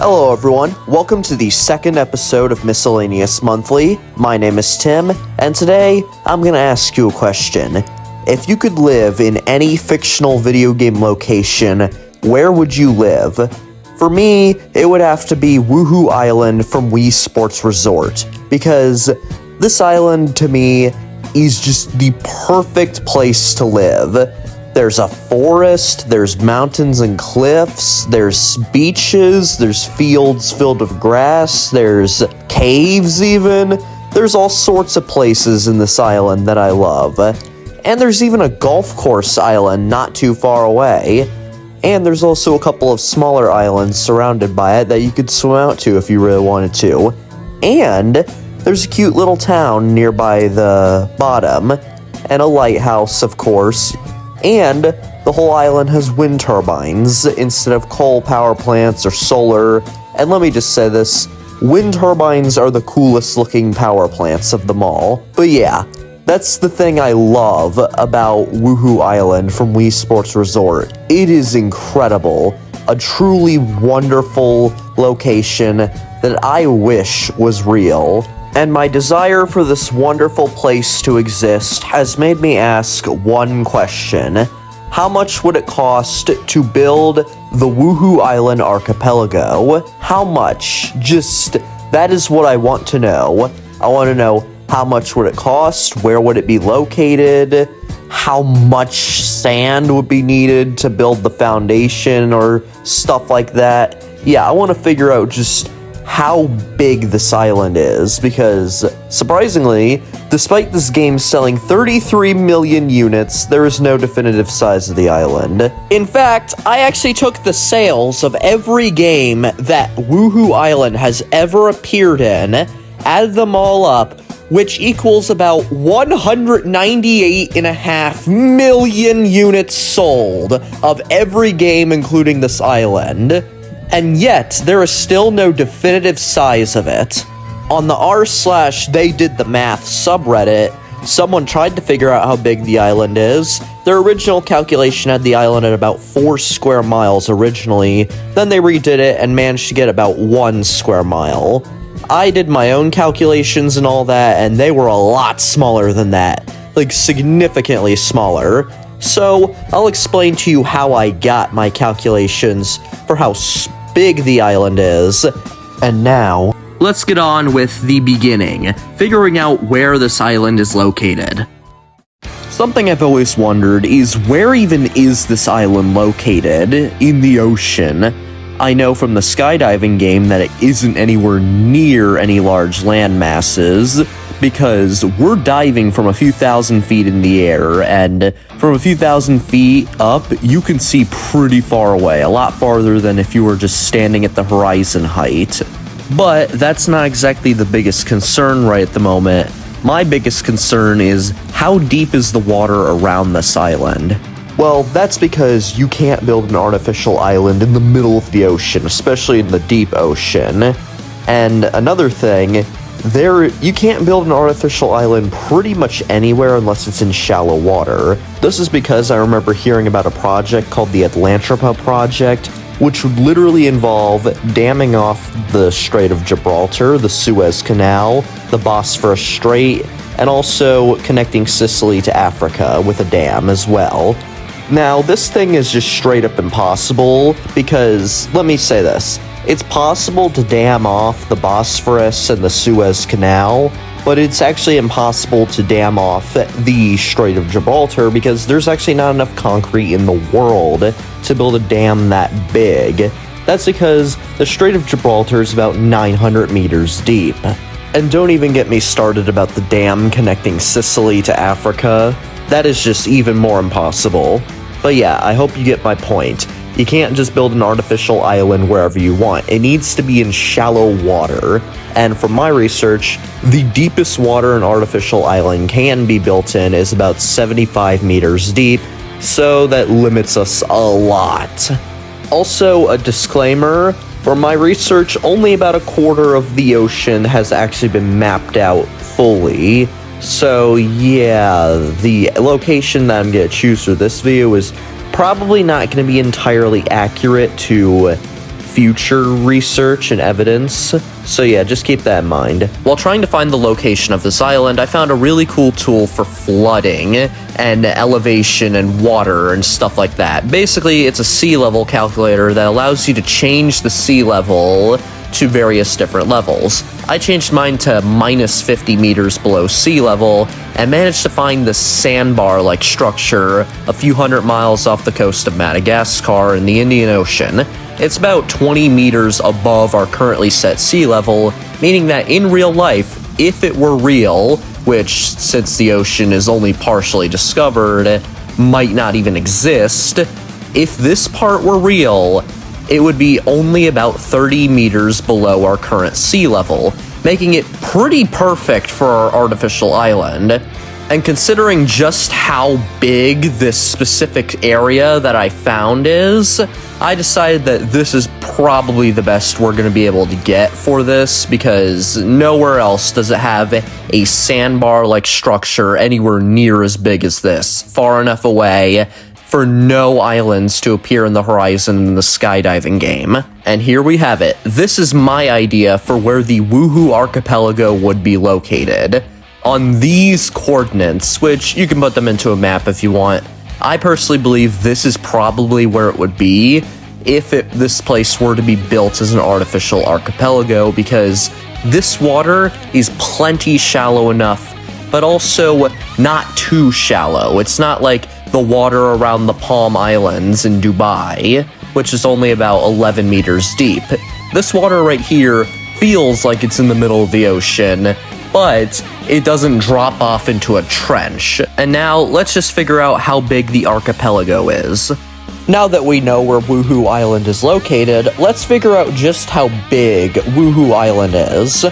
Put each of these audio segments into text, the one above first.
Hello everyone, welcome to the second episode of Miscellaneous Monthly. My name is Tim, and today I'm going to ask you a question. If you could live in any fictional video game location, where would you live? For me, it would have to be WuHu Island from Wii Sports Resort, because this island to me is just the perfect place to live. There's a forest, there's mountains and cliffs, there's beaches, there's fields filled with grass, there's caves even. There's all sorts of places in this island that I love. And there's even a golf course island not too far away. And there's also a couple of smaller islands surrounded by it that you could swim out to if you really wanted to. And there's a cute little town nearby the bottom, and a lighthouse, of course. And the whole island has wind turbines instead of coal power plants or solar. And let me just say this, wind turbines are the coolest looking power plants of them all. But yeah, that's the thing I love about WuHu Island from Wii Sports Resort. It is incredible, a truly wonderful location that I wish was real. And my desire for this wonderful place to exist has made me ask one question. How much would it cost to build the WuHu Island archipelago? How much? Just, that is what I want to know. I want to know how much would it cost, where would it be located, how much sand would be needed to build the foundation or stuff like that. Yeah, I want to figure out just how big this island is, because surprisingly, despite this game selling 33 million units, there is no definitive size of the island. In fact, I actually took the sales of every game that WuHu Island has ever appeared in, added them all up, which equals about 198.5 million units sold of every game including this island. And yet, there is still no definitive size of it. On the r/theydidthemath subreddit, someone tried to figure out how big the island is. Their original calculation had the island at about 4 square miles originally, then they redid it and managed to get about 1 square mile. I did my own calculations and all that, and they were a lot smaller than that. Like, significantly smaller. So, I'll explain to you how I got my calculations for how big the island is. And now, let's get on with the beginning, figuring out where this island is located. Something I've always wondered is, where even is this island located? In the ocean. I know from the skydiving game that it isn't anywhere near any large land masses, because we're diving from a few thousand feet in the air, and from a few thousand feet up, you can see pretty far away, a lot farther than if you were just standing at the horizon height. But that's not exactly the biggest concern right at the moment. My biggest concern is, how deep is the water around this island? Well, that's because you can't build an artificial island in the middle of the ocean, especially in the deep ocean. And another thing, you can't build an artificial island pretty much anywhere unless it's in shallow water. This is because I remember hearing about a project called the Atlantropa Project, which would literally involve damming off the Strait of Gibraltar, the Suez Canal, the Bosphorus Strait, and also connecting Sicily to Africa with a dam as well. Now, this thing is just straight up impossible, because, let me say this, it's possible to dam off the Bosphorus and the Suez Canal, but it's actually impossible to dam off the Strait of Gibraltar because there's actually not enough concrete in the world to build a dam that big. That's because the Strait of Gibraltar is about 900 meters deep. And don't even get me started about the dam connecting Sicily to Africa. That is just even more impossible. But yeah, I hope you get my point. You can't just build an artificial island wherever you want. It needs to be in shallow water. And from my research, the deepest water an artificial island can be built in is about 75 meters deep, so that limits us a lot. Also, a disclaimer, from my research, only about a quarter of the ocean has actually been mapped out fully. So yeah, the location that I'm going to choose for this video is probably not going to be entirely accurate to future research and evidence. So yeah, just keep that in mind. While trying to find the location of this island, I found a really cool tool for flooding and elevation and water and stuff like that. Basically, it's a sea level calculator that allows you to change the sea level to various different levels. I changed mine to minus 50 meters below sea level and managed to find this sandbar-like structure a few hundred miles off the coast of Madagascar in the Indian Ocean. It's about 20 meters above our currently set sea level, meaning that in real life, if it were real, which since the ocean is only partially discovered, might not even exist, if this part were real, it would be only about 30 meters below our current sea level, making it pretty perfect for our artificial island. And considering just how big this specific area that I found is, I decided that this is probably the best we're going to be able to get for this, because nowhere else does it have a sandbar-like structure anywhere near as big as this, far enough away for no islands to appear in the horizon in the skydiving game. And here we have it. This is my idea for where the WuHu archipelago would be located. On these coordinates, which you can put them into a map if you want, I personally believe this is probably where it would be if this place were to be built as an artificial archipelago, because this water is plenty shallow enough, but also not too shallow. It's not like the water around the Palm Islands in Dubai, which is only about 11 meters deep. This water right here feels like it's in the middle of the ocean, but it doesn't drop off into a trench. And now, let's just figure out how big the archipelago is. Now that we know where WuHu Island is located, let's figure out just how big WuHu Island is.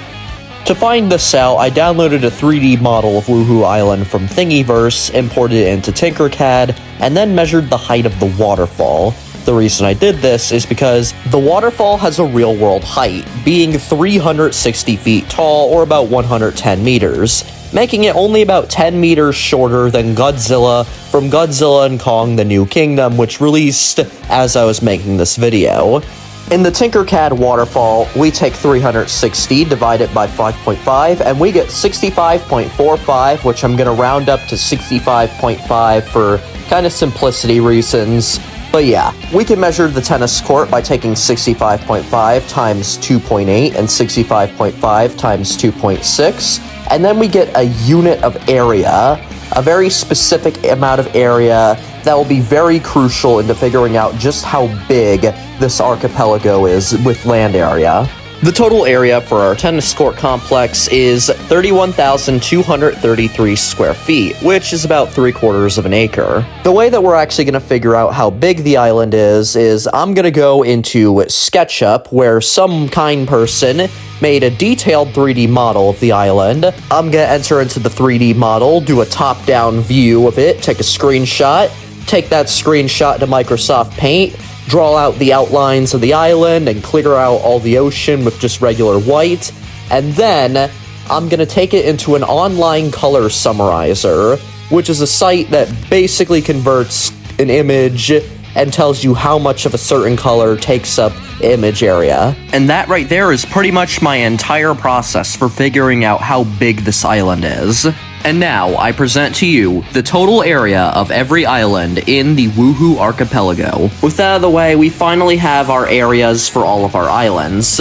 To find this out, I downloaded a 3D model of WuHu Island from Thingiverse, imported it into Tinkercad, and then measured the height of the waterfall. The reason I did this is because the waterfall has a real-world height, being 360 feet tall, or about 110 meters, making it only about 10 meters shorter than Godzilla from Godzilla and Kong: The New Kingdom, which released as I was making this video. In the Tinkercad waterfall, we take 360, divide it by 5.5, and we get 65.45, which I'm going to round up to 65.5 for kind of simplicity reasons. But yeah, we can measure the tennis court by taking 65.5 times 2.8 and 65.5 times 2.6, and then we get a unit of area, a very specific amount of area that will be very crucial into figuring out just how big this archipelago is with land area. The total area for our tennis court complex is 31,233 square feet, which is about 3/4 of an acre. The way that we're actually going to figure out how big the island is I'm going to go into SketchUp, where some kind person made a detailed 3D model of the island. I'm going to enter into the 3D model, do a top-down view of it, take a screenshot, take that screenshot to Microsoft Paint, draw out the outlines of the island, and clear out all the ocean with just regular white. And then I'm going to take it into an online color summarizer, which is a site that basically converts an image and tells you how much of a certain color takes up image area. And that right there is pretty much my entire process for figuring out how big this island is. And now, I present to you the total area of every island in the WuHu archipelago. With that out of the way, we finally have our areas for all of our islands.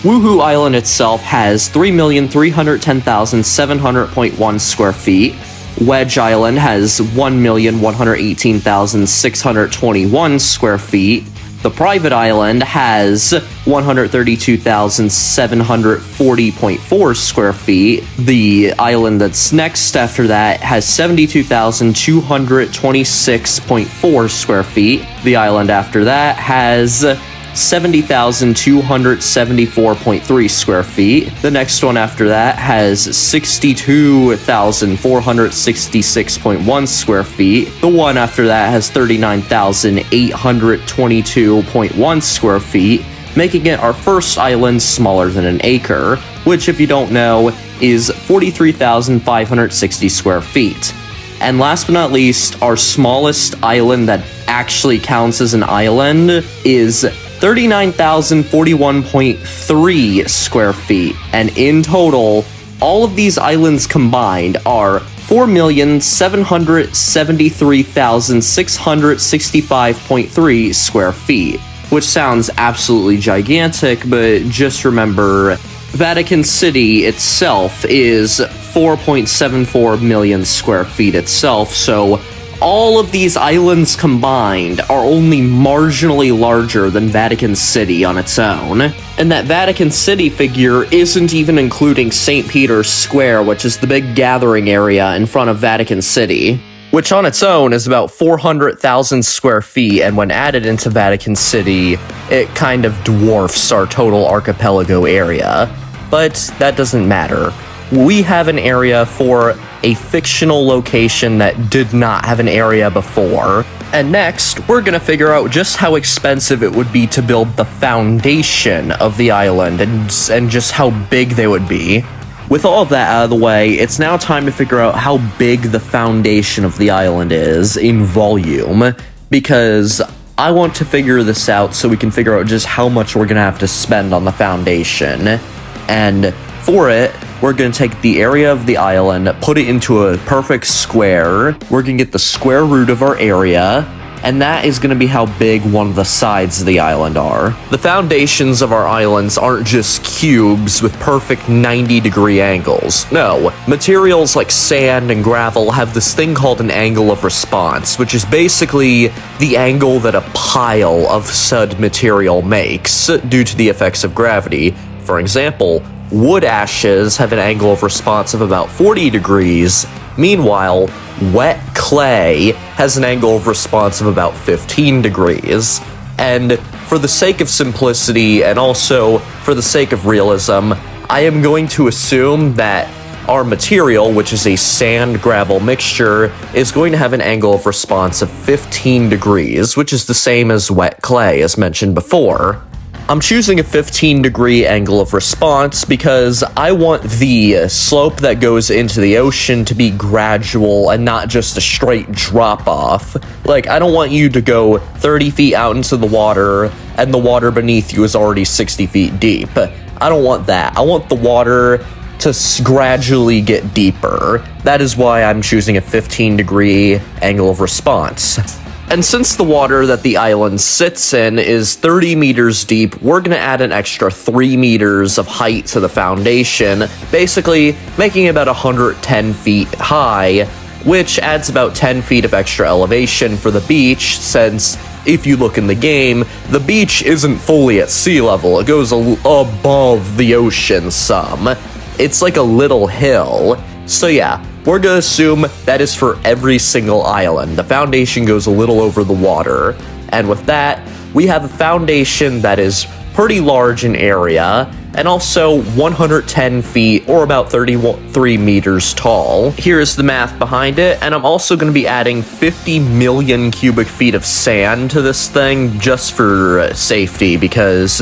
WuHu Island itself has 3,310,700.1 square feet. Wedge Island has 1,118,621 square feet. The private island has 132,740.4 square feet. The island that's next after that has 72,226.4 square feet. The island after that has 70,274.3 square feet. The next one after that has 62,466.1 square feet. The one after that has 39,822.1 square feet, making it our first island smaller than an acre, which, if you don't know, is 43,560 square feet. And last but not least, our smallest island that actually counts as an island is 39,041.3 square feet, and in total, all of these islands combined are 4,773,665.3 square feet, which sounds absolutely gigantic, but just remember, Vatican City itself is 4.74 million square feet itself, so all of these islands combined are only marginally larger than Vatican City on its own. And that Vatican City figure isn't even including St. Peter's Square, which is the big gathering area in front of Vatican City, which on its own is about 400,000 square feet, and when added into Vatican City, it kind of dwarfs our total archipelago area. But that doesn't matter. We have an area for a fictional location that did not have an area before. And next, we're gonna figure out just how expensive it would be to build the foundation of the island and just how big they would be. With all of that out of the way, it's now time to figure out how big the foundation of the island is in volume, because I want to figure this out so we can figure out just how much we're gonna have to spend on the foundation. And for it, we're going to take the area of the island, put it into a perfect square. We're going to get the square root of our area, and that is going to be how big one of the sides of the island are. The foundations of our islands aren't just cubes with perfect 90-degree angles. No, materials like sand and gravel have this thing called an angle of response, which is basically the angle that a pile of said material makes due to the effects of gravity. For example, wood ashes have an angle of response of about 40 degrees. Meanwhile, wet clay has an angle of response of about 15 degrees. And for the sake of simplicity and also for the sake of realism, I am going to assume that our material, which is a sand-gravel mixture, is going to have an angle of response of 15 degrees, which is the same as wet clay, as mentioned before. I'm choosing a 15-degree angle of response because I want the slope that goes into the ocean to be gradual and not just a straight drop-off. Like, I don't want you to go 30 feet out into the water and the water beneath you is already 60 feet deep. I don't want that. I want the water to gradually get deeper. That is why I'm choosing a 15-degree angle of response. And since the water that the island sits in is 30 meters deep, we're going to add an extra 3 meters of height to the foundation, basically making it about 110 feet high, which adds about 10 feet of extra elevation for the beach, since if you look in the game, the beach isn't fully at sea level, it goes above the ocean some. It's like a little hill. So yeah, we're gonna assume that is for every single island. The foundation goes a little over the water. And with that, we have a foundation that is pretty large in area, and also 110 feet, or about 33 meters tall. Here's the math behind it, and I'm also going to be adding 50 million cubic feet of sand to this thing, just for safety, because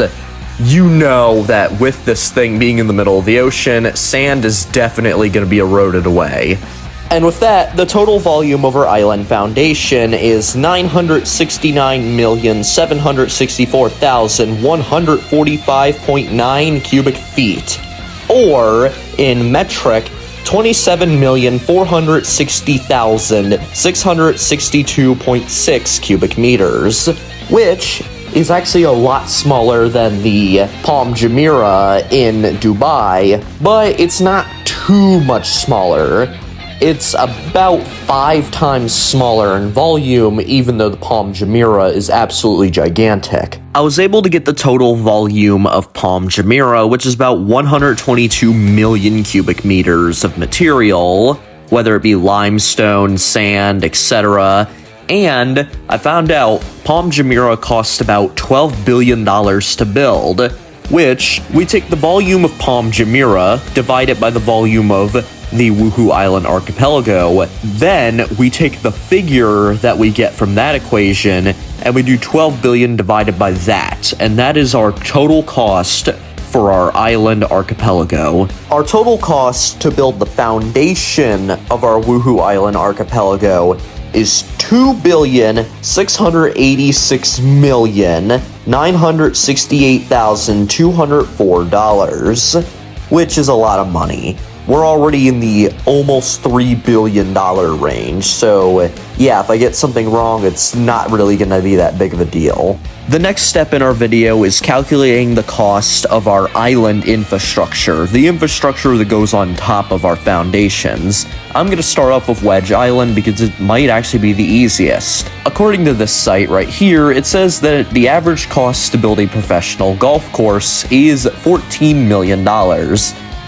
you know that with this thing being in the middle of the ocean, sand is definitely going to be eroded away. And with that, the total volume of our island foundation is 969,764,145.9 cubic feet, or in metric, 27,460,662.6 cubic meters, which is actually a lot smaller than the Palm Jumeirah in Dubai, but it's not too much smaller. It's about 5 times smaller in volume, even though the Palm Jumeirah is absolutely gigantic. I was able to get the total volume of Palm Jumeirah, which is about 122 million cubic meters of material, whether it be limestone, sand, etc. And I found out Palm Jumeirah cost about $12 billion to build, which we take the volume of Palm Jumeirah, divide it by the volume of the WuHu Island archipelago, then we take the figure that we get from that equation, and we do 12 billion divided by that, and that is our total cost for our island archipelago. Our total cost to build the foundation of our WuHu Island archipelago is 2,686,000,000 $968,204, which is a lot of money. We're already in the almost $3 billion range, so yeah, if I get something wrong, it's not really going to be that big of a deal. The next step in our video is calculating the cost of our island infrastructure, the infrastructure that goes on top of our foundations. I'm going to start off with Wedge Island because it might actually be the easiest. According to this site right here, it says that the average cost to build a professional golf course is $14 million.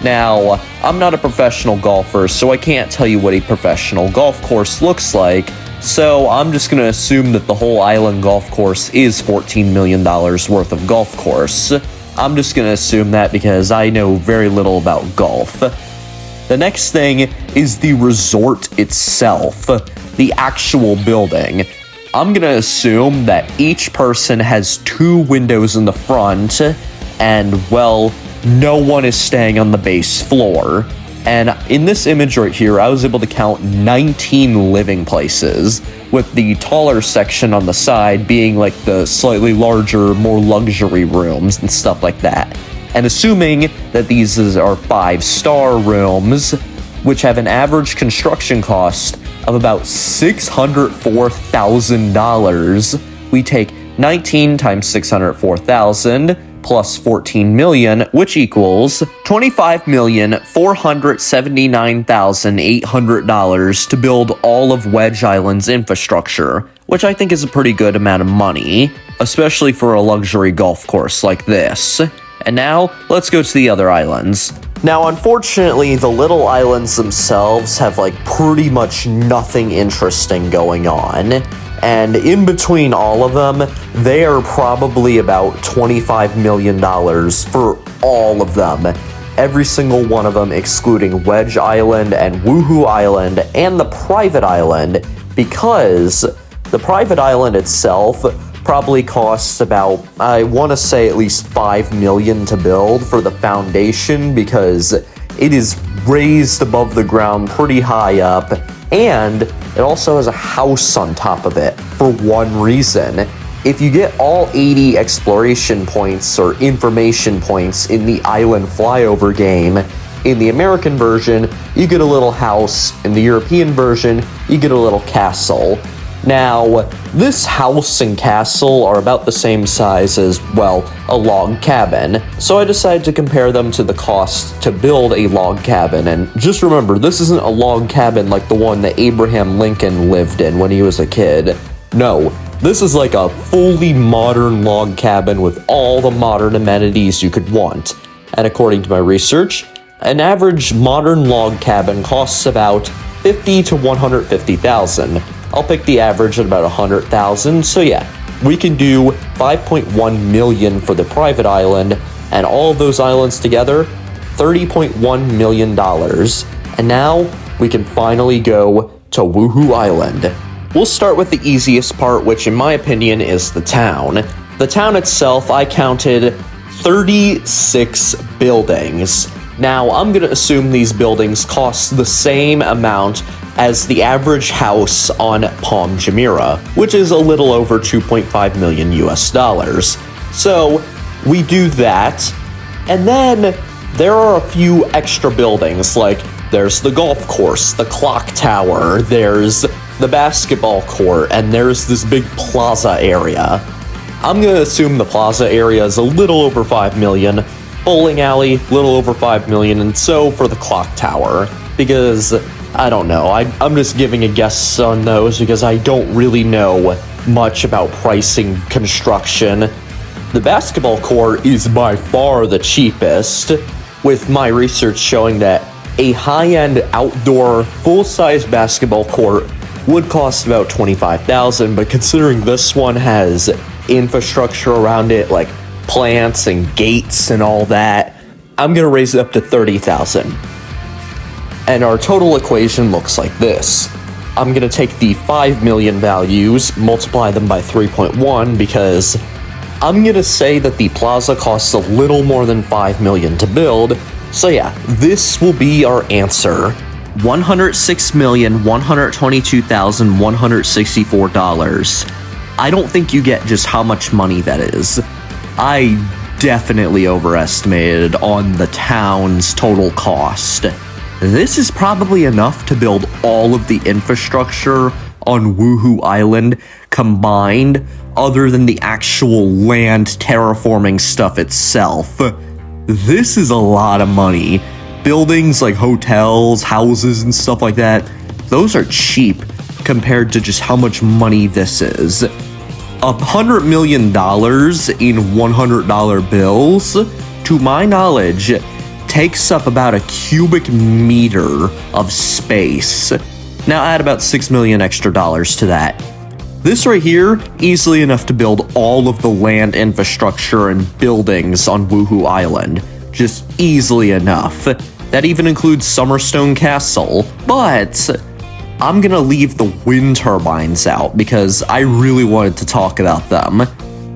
Now, I'm not a professional golfer, so I can't tell you what a professional golf course looks like, so I'm just going to assume that the whole island golf course is $14 million worth of golf course. I'm just going to assume that because I know very little about golf. The next thing is the resort itself, the actual building. I'm going to assume that each person has 2 windows in the front, and, well, no one is staying on the base floor. And in this image right here, I was able to count 19 living places, with the taller section on the side being like the slightly larger, more luxury rooms and stuff like that. And assuming that these are 5-star rooms, which have an average construction cost of about $604,000, we take 19 times 604,000 plus 14 million, which equals $25,479,800 to build all of Wedge Island's infrastructure, which I think is a pretty good amount of money, especially for a luxury golf course like this. And now, let's go to the other islands. Now, unfortunately, the little islands themselves have like pretty much nothing interesting going on. And in between all of them, they are probably about $25 million for all of them. Every single one of them, excluding Wedge Island and WuHu Island and the private island, because the private island itself probably costs about, I want to say at least $5 million to build for the foundation, because it is raised above the ground pretty high up, and it also has a house on top of it for one reason. If you get all 80 exploration points or information points in the island flyover game, in the American version, you get a little house. In the European version, you get a little castle. Now, this house and castle are about the same size as, well, a log cabin, so I decided to compare them to the cost to build a log cabin. And just remember, this isn't a log cabin like the one that Abraham Lincoln lived in when he was a kid. No, this is like a fully modern log cabin with all the modern amenities you could want. And according to my research, an average modern log cabin costs about $50,000 to $150,000. I'll pick the average at about $100,000, so yeah, we can do $5.1 million for the private island, and all of those islands together, $30.1 million. And now, we can finally go to WuHu Island. We'll start with the easiest part, which in my opinion is the town. The town itself, I counted 36 buildings. Now, I'm going to assume these buildings cost the same amount as the average house on Palm Jumeirah, which is a little over 2.5 million US dollars. So, we do that, and then there are a few extra buildings, like there's the golf course, the clock tower, there's the basketball court, and there's this big plaza area. I'm going to assume the plaza area is a little over 5 million, bowling alley, little over 5 million, and so for the clock tower, because I don't know, I'm just giving a guess on those because I don't really know much about pricing construction. The basketball court is by far the cheapest, with my research showing that a high-end outdoor full-size basketball court would cost about $25,000, but considering this one has infrastructure around it, like plants and gates and all that, I'm gonna raise it up to $30,000. And our total equation looks like this. I'm gonna take the 5 million values, multiply them by 3.1, because I'm gonna say that the plaza costs a little more than 5 million to build. So yeah, this will be our answer. $106,122,164. I don't think you get just how much money that is. I definitely overestimated on the town's total cost. This is probably enough to build all of the infrastructure on WuHu Island combined, other than the actual land terraforming stuff itself. This is a lot of money. Buildings like hotels, houses, and stuff like that, those are cheap compared to just how much money this is. $100 million in $100 bills, to my knowledge, takes up about a cubic meter of space. Now add about $6 million extra dollars to that. This right here, easily enough to build all of the land infrastructure and buildings on WuHu Island. Just easily enough. That even includes Summerstone Castle, but I'm gonna leave the wind turbines out because I really wanted to talk about them.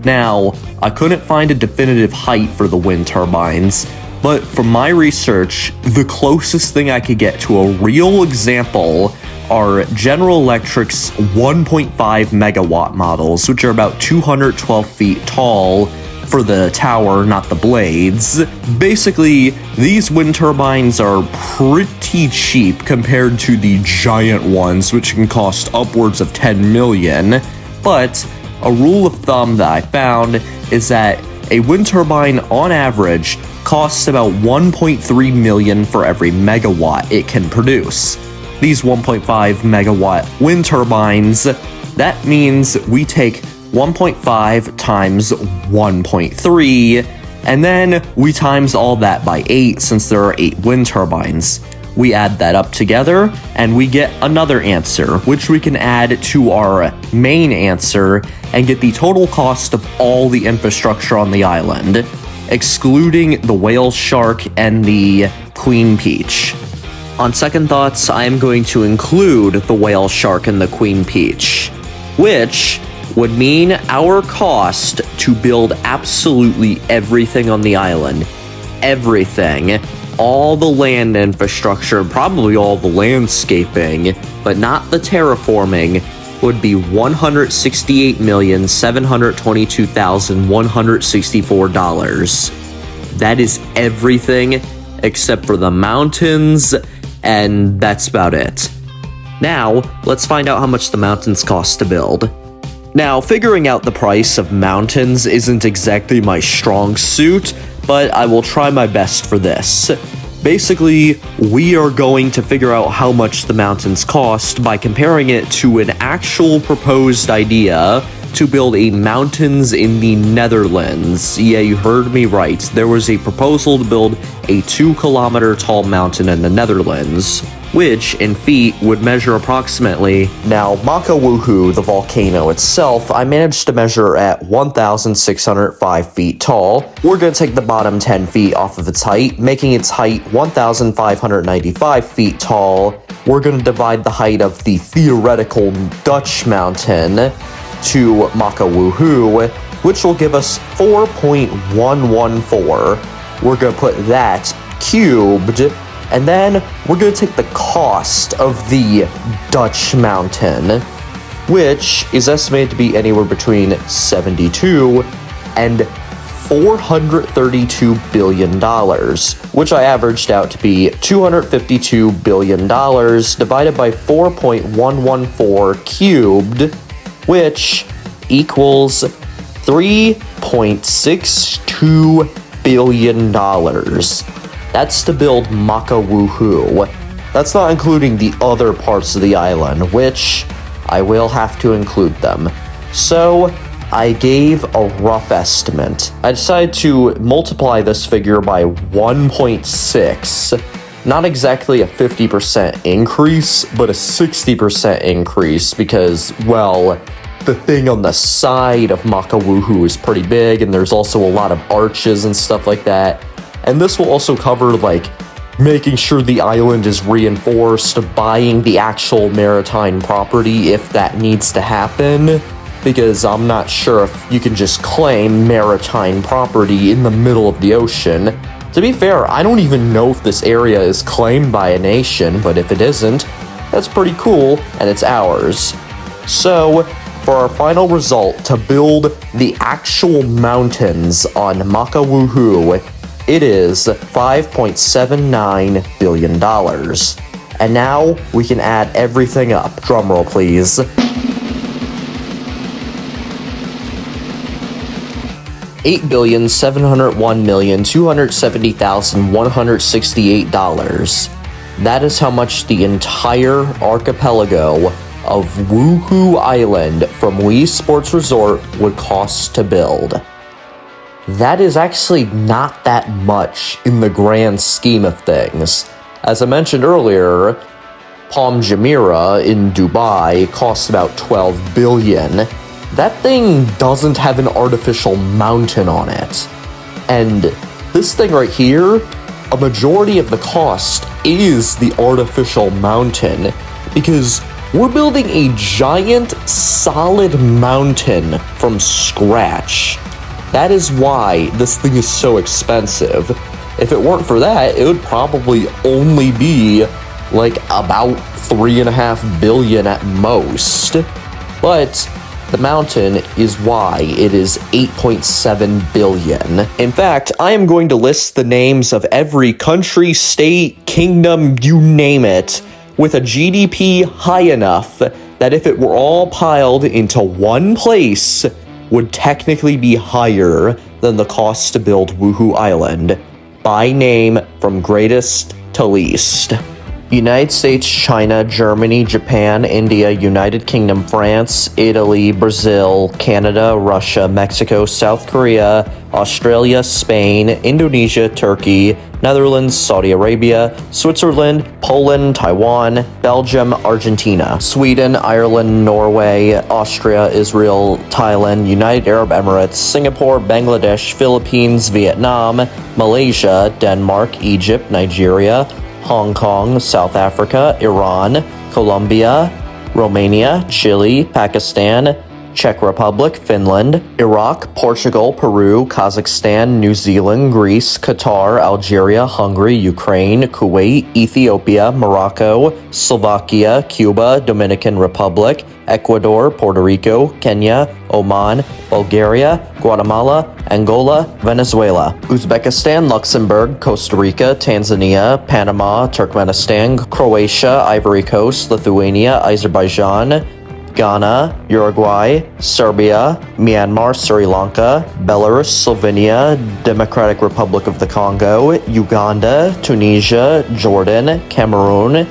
Now, I couldn't find a definitive height for the wind turbines, but from my research, the closest thing I could get to a real example are General Electric's 1.5 megawatt models, which are about 212 feet tall for the tower, not the blades. Basically, these wind turbines are pretty cheap compared to the giant ones, which can cost upwards of 10 million. But a rule of thumb that I found is that a wind turbine on average costs about 1.3 million for every megawatt it can produce. These 1.5 megawatt wind turbines, that means we take 1.5 times 1.3, and then we times all that by 8 since there are 8 wind turbines. We add that up together, and we get another answer, which we can add to our main answer and get the total cost of all the infrastructure on the island, excluding the whale shark and the queen peach. On second thoughts, I am going to include the whale shark and the queen peach, which would mean our cost to build absolutely everything on the island. Everything. All the land infrastructure, probably all the landscaping, but not the terraforming, would be $168,722,164. That is everything except for the mountains, and that's about it. Now, let's find out how much the mountains cost to build. Now, figuring out the price of mountains isn't exactly my strong suit, but I will try my best for this. Basically, we are going to figure out how much the mountains cost by comparing it to an actual proposed idea to build a mountains in the Netherlands. Yeah, you heard me right. There was a proposal to build a 2-kilometer tall mountain in the Netherlands, which, in feet, would measure approximately... Now, WuHu, the volcano itself, I managed to measure at 1,605 feet tall. We're going to take the bottom 10 feet off of its height, making its height 1,595 feet tall. We're going to divide the height of the theoretical Dutch mountain to WuHu, which will give us 4.114. We're going to put that cubed, and then we're going to take the cost of the Dutch mountain, which is estimated to be anywhere between 72 and $432 billion, which I averaged out to be $252 billion divided by 4.114 cubed, which equals $3.62 billion. That's to build WuHu. That's not including the other parts of the island, which I will have to include them. So I gave a rough estimate. I decided to multiply this figure by 1.6. Not exactly a 50% increase, but a 60% increase because, well, the thing on the side of WuHu is pretty big, and there's also a lot of arches and stuff like that. And this will also cover, like, making sure the island is reinforced, buying the actual maritime property if that needs to happen, because I'm not sure if you can just claim maritime property in the middle of the ocean. To be fair, I don't even know if this area is claimed by a nation, but if it isn't, that's pretty cool, and it's ours. So, for our final result to build the actual mountains on WuHu, it is $5.79 billion. And now we can add everything up. Drumroll, please. $8,701,270,168. That is how much the entire archipelago of WuHu Island from Wii Sports Resort would cost to build. That is actually not that much in the grand scheme of things. As I mentioned earlier, Palm Jumeirah in Dubai cost about $12 billion. That thing doesn't have an artificial mountain on it. And this thing right here, a majority of the cost is the artificial mountain, because we're building a giant solid mountain from scratch. That is why this thing is so expensive. If it weren't for that, it would probably only be like about $3.5 billion at most. But the mountain is why it is $8.7 billion. In fact, I am going to list the names of every country, state, kingdom, you name it, with a GDP high enough that if it were all piled into one place, would technically be higher than the cost to build WuHu Island, by name from greatest to least. United States, China, Germany, Japan, India, United Kingdom, France, Italy, Brazil, Canada, Russia, Mexico, South Korea, Australia, Spain, Indonesia, Turkey, Netherlands, Saudi Arabia, Switzerland, Poland, Taiwan, Belgium, Argentina, Sweden, Ireland, Norway, Austria, Israel, Thailand, United Arab Emirates, Singapore, Bangladesh, Philippines, Vietnam, Malaysia, Denmark, Egypt, Nigeria, Hong Kong, South Africa, Iran, Colombia, Romania, Chile, Pakistan, Czech Republic, Finland, Iraq, Portugal, Peru, Kazakhstan, New Zealand, Greece, Qatar, Algeria, Hungary, Ukraine, Kuwait, Ethiopia, Morocco, Slovakia, Cuba, Dominican Republic, Ecuador, Puerto Rico, Kenya, Oman, Bulgaria, Guatemala, Angola, Venezuela, Uzbekistan, Luxembourg, Costa Rica, Tanzania, Panama, Turkmenistan, Croatia, Ivory Coast, Lithuania, Azerbaijan, Ghana, Uruguay, Serbia, Myanmar, Sri Lanka, Belarus, Slovenia, Democratic Republic of the Congo, Uganda, Tunisia, Jordan, Cameroon,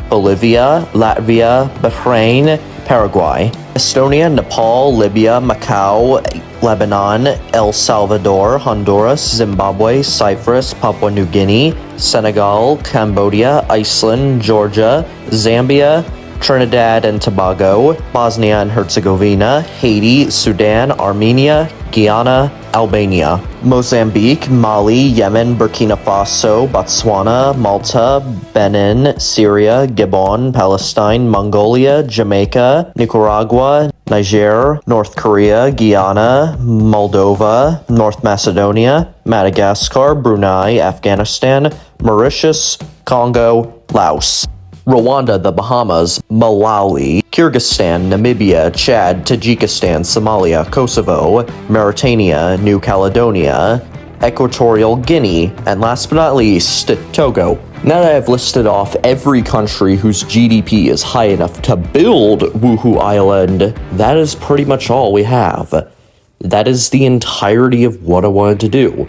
Bolivia, Latvia, Bahrain, Paraguay, Estonia, Nepal, Libya, Macau, Lebanon, El Salvador, Honduras, Zimbabwe, Cyprus, Papua New Guinea, Senegal, Cambodia, Iceland, Georgia, Zambia, Trinidad and Tobago, Bosnia and Herzegovina, Haiti, Sudan, Armenia, Guyana, Albania, Mozambique, Mali, Yemen, Burkina Faso, Botswana, Malta, Benin, Syria, Gabon, Palestine, Mongolia, Jamaica, Nicaragua, Niger, North Korea, Guyana, Moldova, North Macedonia, Madagascar, Brunei, Afghanistan, Mauritius, Congo, Laos, Rwanda, the Bahamas, Malawi, Kyrgyzstan, Namibia, Chad, Tajikistan, Somalia, Kosovo, Mauritania, New Caledonia, Equatorial Guinea, and last but not least, Togo. Now that I've listed off every country whose GDP is high enough to build WuHu Island, that is pretty much all we have. That is the entirety of what I wanted to do.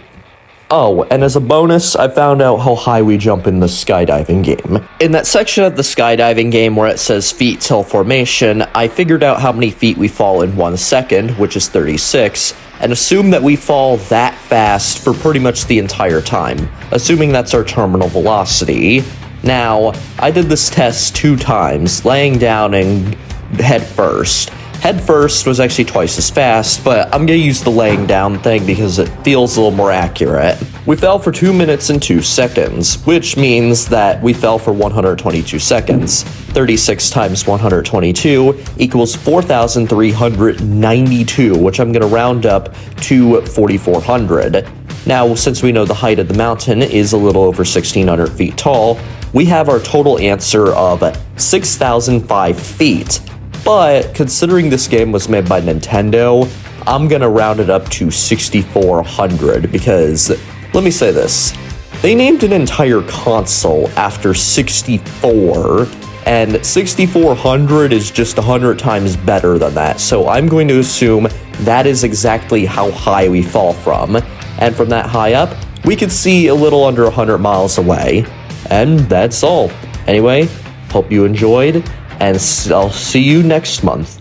Oh, and as a bonus, I found out how high we jump in the skydiving game. In that section of the skydiving game where it says feet till formation, I figured out how many feet we fall in 1 second, which is 36, and assume that we fall that fast for pretty much the entire time, assuming that's our terminal velocity. Now, I did this test 2 times, laying down and head first. Head first was actually twice as fast, but I'm gonna use the laying down thing because it feels a little more accurate. We fell for 2 minutes and 2 seconds, which means that we fell for 122 seconds. 36 times 122 equals 4,392, which I'm gonna round up to 4,400. Now, since we know the height of the mountain is a little over 1,600 feet tall, we have our total answer of 6,005 feet. But considering this game was made by Nintendo, I'm gonna round it up to 6,400 because, let me say this, they named an entire console after 64, and 6,400 is just 100 times better than that, so I'm going to assume that is exactly how high we fall from. And from that high up, we could see a little under 100 miles away. And that's all. Anyway, hope you enjoyed, and I'll see you next month.